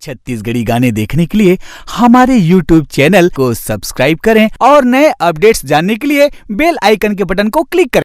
छत्तीसगढ़ी गाने देखने के लिए हमारे YouTube चैनल को सब्सक्राइब करें और नए अपडेट्स जानने के लिए बेल आइकन के बटन को क्लिक करें।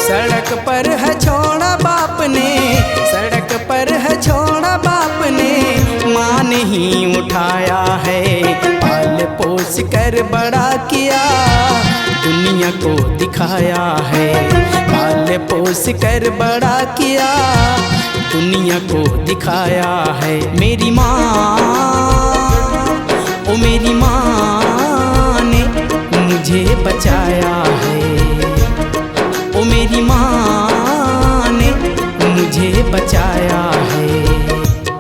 सड़क पर है छोड़ा बाप ने, सड़क पर है छोड़ा बाप ने, माँ नहीं उठाया है। पाल पोस कर बड़ा किया, दुनिया को दिखाया है। पाल पोस कर बड़ा किया, दुनिया को दिखाया है। मेरी माँ, ओ मेरी माँ ने मुझे बचाया है। ओ मेरी माँ ने मुझे बचाया है।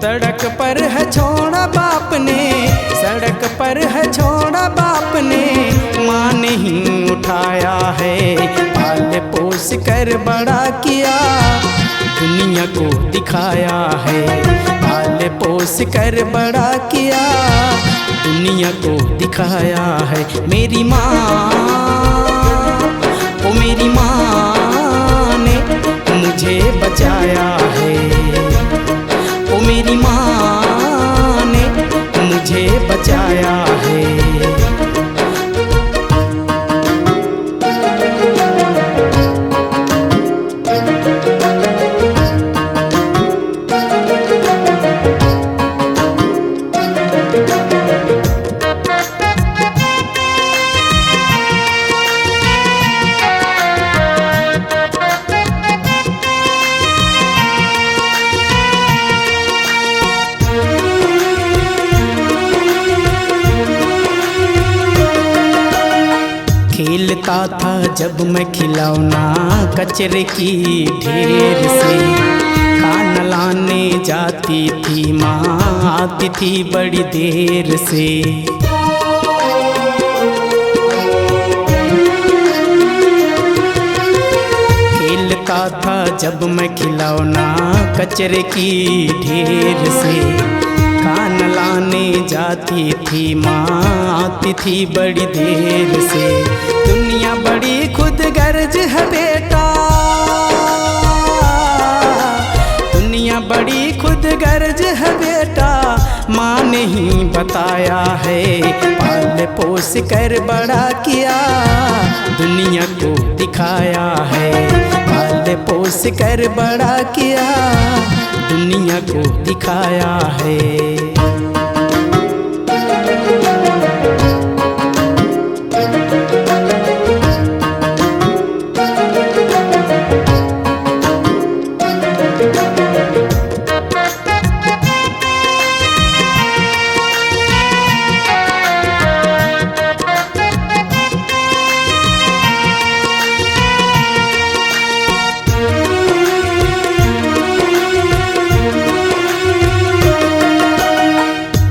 सड़क पर है छोड़ा बाप ने, सड़क पर है छोड़ा बाप ने, माँ नहीं उठाया है। पाल पोस कर बड़ा किया, दुनिया को दिखाया है। पाल पोस कर बड़ा किया, दुनिया को दिखाया है। मेरी माँ, ओ मेरी माँ ने मुझे बचाया है। ओ मेरी माँ ने मुझे बचाया है। खेलता था जब मैं खिलौना कचरे की ढेर से, खाना लाने जाती थी माँ, आती थी बड़ी देर से। खेलता था जब मैं खिलौना कचरे की ढेर से, खाना लाने जाती थी माँ, आती थी बड़ी देर से। दुनिया बड़ी खुद गर्ज है बेटा, दुनिया बड़ी खुद गर्ज है बेटा, माँ नहीं बताया है। पाल पोस कर बड़ा किया, दुनिया को दिखाया है। पाल पोस कर बड़ा किया, दुनिया को दिखाया है।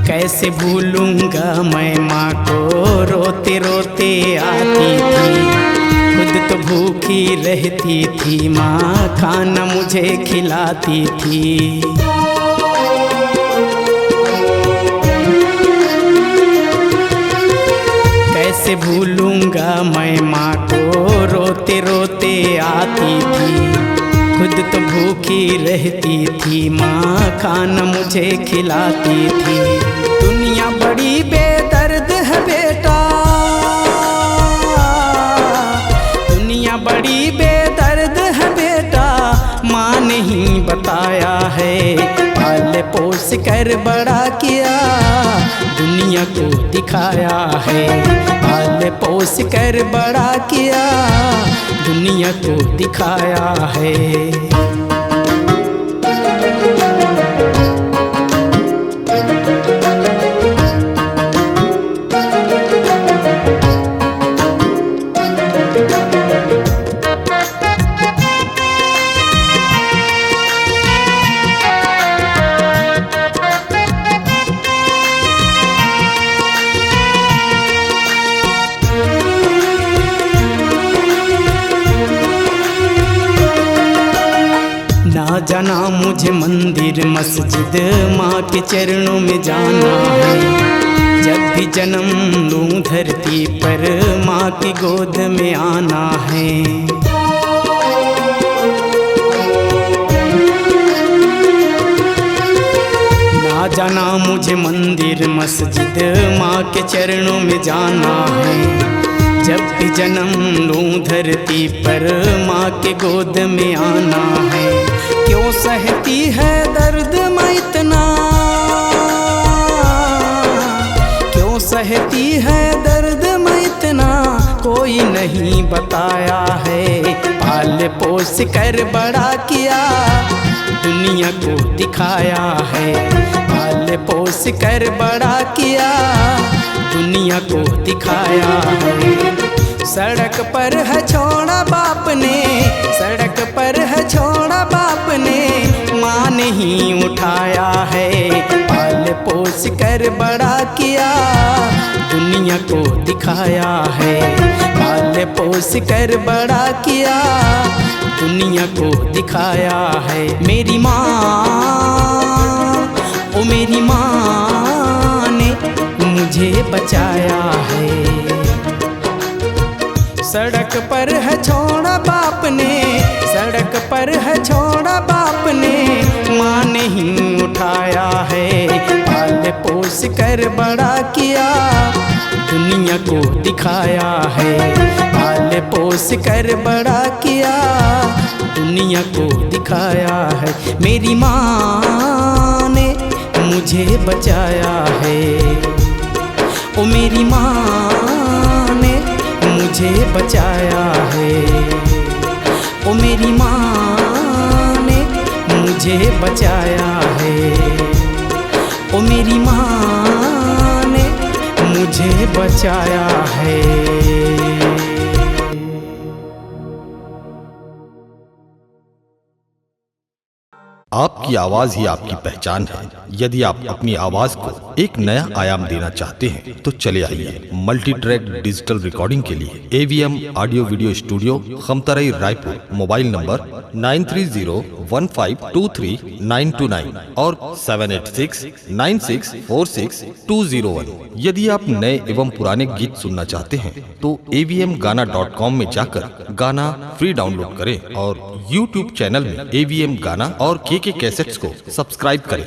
कैसे भूलूंगा मैं माँ को, रोते रोते आती थी। खुद तो भूखी रहती थी माँ, खाना मुझे खिलाती थी। कैसे भूलूंगा मैं माँ को, रोते रोते आती थी। खुद तो भूखी रहती थी माँ, खाना मुझे खिलाती थी। दुनिया बड़ी बेदर्द है बेटा, दुनिया बड़ी बेदर्द है बेटा, माँ नहीं बताया है। पाल पोस कर बड़ा किया, दुनिया को दिखाया है। पाल पोस कर बड़ा किया, दुनिया को दिखाया है। जाना मुझे मंदिर मस्जिद माँ के चरणों में जाना है। जब भी जन्म लूँ धरती पर माँ की गोद में आना है। ना जाना मुझे मंदिर मस्जिद माँ के चरणों में जाना है। जब भी जन्म लूँ धरती पर माँ के गोद में आना है। क्यों सहती है दर्द मैं इतना, क्यों सहती है दर्द मैं इतना, कोई नहीं बताया है। पाल पोस कर बड़ा किया दुनिया को दिखाया है। पाल पोस कर बड़ा किया दुनिया को दिखाया है। सड़क पर है छोड़ा बाप ने, सड़क पर है छोड़ा बाप ने, माँ नहीं उठाया है। पाल पोस कर बड़ा किया दुनिया को दिखाया है। पाल पोस कर बड़ा किया दुनिया को दिखाया है। मेरी माँ, ओ मेरी माँ ने मुझे बचाया है। सड़क पर है छोड़ा बाप ने, सड़क पर है छोड़ा बाप ने, माँ नहीं उठाया है। पाल पोस कर बड़ा किया दुनिया को दिखाया है। पाल पोस कर बड़ा किया दुनिया को दिखाया है। मेरी माँ ने मुझे बचाया है। ओ मेरी माँ ने मुझे बचाया है। ओ मेरी माँ ने मुझे बचाया है। ओ मेरी माँ ने मुझे बचाया है। आपकी आवाज ही आपकी पहचान है। यदि आप अपनी आवाज को एक नया आयाम देना चाहते हैं तो चले आइए मल्टी ट्रैक डिजिटल रिकॉर्डिंग के लिए AVM audio video studio Khamtarai Raipur. Mobile number 9301523929 और 7869646201। यदि आप नए एवं पुराने गीत सुनना चाहते हैं तो avmgana.com में जाकर गाना फ्री डाउनलोड करें और YouTube चैनल में AVM गाना और KK कैसेट्स को सब्सक्राइब करें।